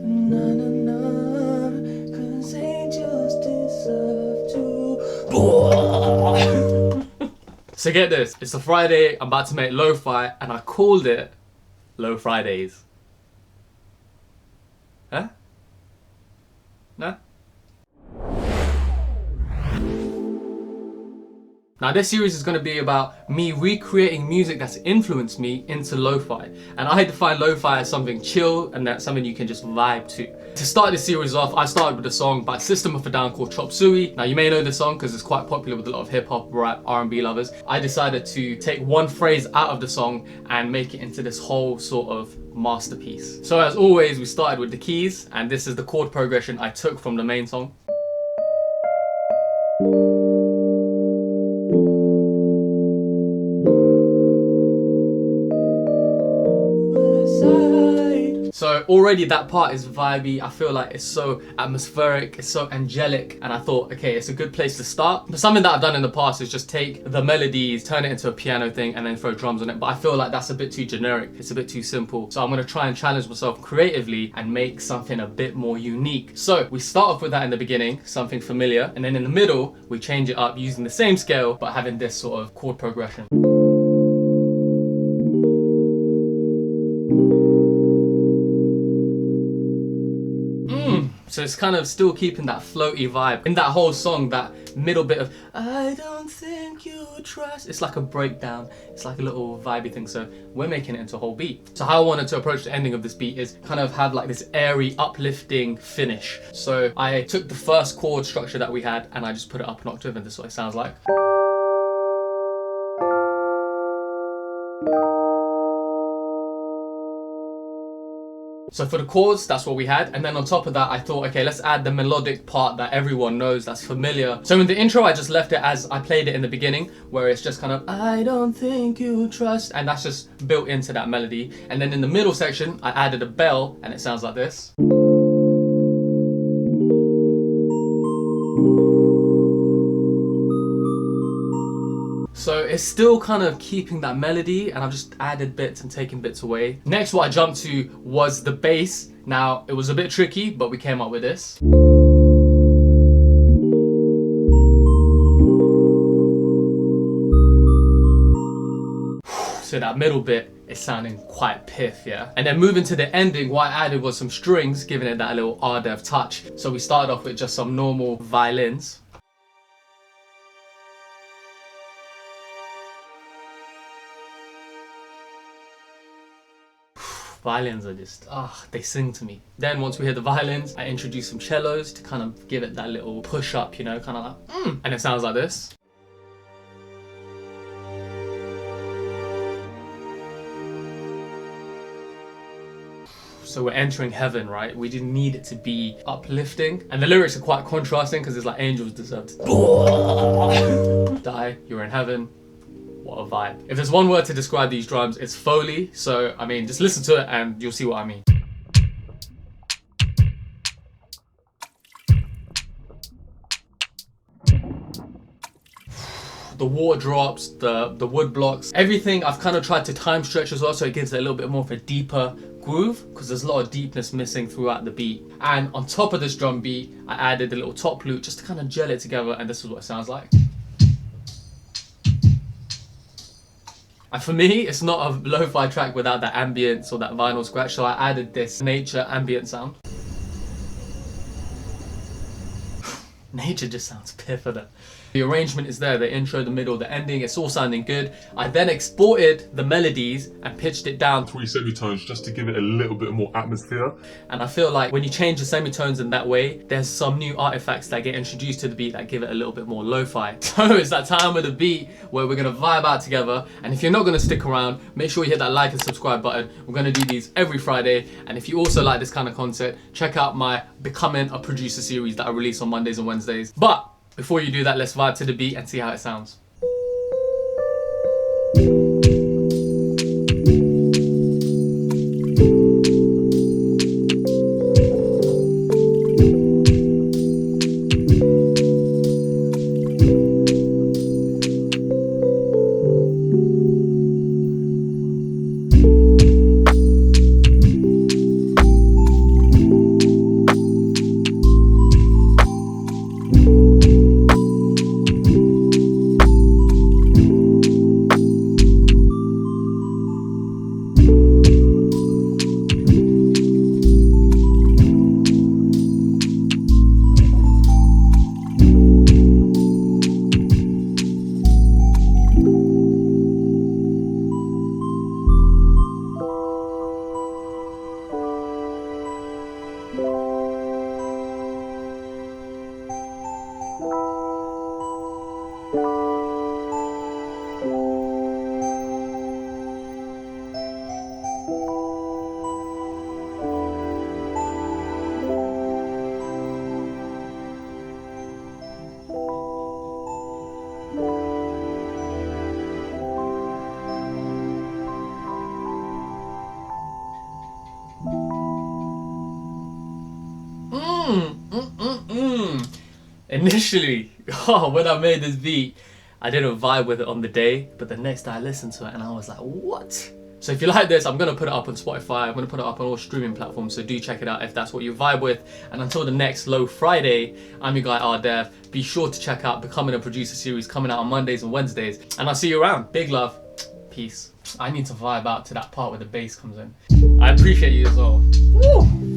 Na, na, na, 'cause angels deserve to. So get this, it's a Friday, I'm about to make lo-fi, and I called it LoFridays. Huh? No? Now this series is going to be about me recreating music that's influenced me into lo-fi. And I define lo-fi as something chill and that's something you can just vibe to. To start this series off, I started with a song by System of a Down called Chop Suey. Now you may know this song because it's quite popular with a lot of hip hop, rap, R&B lovers. I decided to take one phrase out of the song and make it into this whole sort of masterpiece. So as always, we started with the keys, and this is the chord progression I took from the main song. So already that part is vibey. I feel like it's so atmospheric, it's so angelic, and I thought, okay, it's a good place to start. But something that I've done in the past is just take the melodies, turn it into a piano thing, and then throw drums on it. But I feel like that's a bit too generic. It's a bit too simple. So I'm gonna try and challenge myself creatively and make something a bit more unique. So we start off with that in the beginning, something familiar, and then in the middle, we change it up using the same scale, but having this sort of chord progression. So it's kind of still keeping that floaty vibe. In that whole song, that middle bit of, I don't think you trust, it's like a breakdown. It's like a little vibey thing. So we're making it into a whole beat. So how I wanted to approach the ending of this beat is kind of have like this airy, uplifting finish. So I took the first chord structure that we had and I just put it up an octave, and this is what it sounds like. So for the chords, that's what we had. And then on top of that, I thought, okay, let's add the melodic part that everyone knows, that's familiar. So in the intro, I just left it as I played it in the beginning, where it's just kind of, I don't think you trust, and that's just built into that melody. And then in the middle section, I added a bell, and it sounds like this. So it's still kind of keeping that melody, and I've just added bits and taken bits away. Next, what I jumped to was the bass. Now, it was a bit tricky, but we came up with this. So that middle bit is sounding quite piff, yeah? And then moving to the ending, what I added was some strings, giving it that little R.Dev touch. So we started off with just some normal violins. Violins are just, they sing to me. Then once we hear the violins, I introduce some cellos to kind of give it that little push up, you know, kind of like, and it sounds like this. So we're entering heaven, right? We didn't need it to be uplifting. And the lyrics are quite contrasting because it's like angels deserve to die, you're in heaven. What a vibe. If there's one word to describe these drums, it's Foley. So, I mean, just listen to it and you'll see what I mean. The water drops, the wood blocks, everything I've kind of tried to time stretch as well, so it gives it a little bit more of a deeper groove, because there's a lot of deepness missing throughout the beat. And on top of this drum beat, I added a little top loop just to kind of gel it together, and this is what it sounds like. And for me, it's not a lo-fi track without that ambience or that vinyl scratch, so I added this nature ambient sound. Nature just sounds piffer. The arrangement is there, the intro, the middle, the ending, it's all sounding good. I then exported the melodies and pitched it down 3 semitones just to give it a little bit more atmosphere. And I feel like when you change the semitones in that way, there's some new artifacts that get introduced to the beat that give it a little bit more lo-fi. So it's that time with the beat where we're gonna vibe out together. And if you're not gonna stick around, make sure you hit that like and subscribe button. We're gonna do these every Friday. And if you also like this kind of content, check out my Becoming a Producer series that I release on Mondays and Wednesdays. But before you do that, let's vibe to the beat and see how it sounds. Initially, when I made this beat, I didn't vibe with it on the day, but the next day I listened to it and I was like, what? So if you like this, I'm gonna put it up on Spotify, I'm gonna put it up on all streaming platforms, so do check it out if that's what you vibe with. And until the next Low Friday, I'm your guy R.Dev. Be sure to check out Becoming a Producer series coming out on Mondays and Wednesdays. And I'll see you around. Big love. Peace. I need to vibe out to that part where the bass comes in. I appreciate you as well. Woo!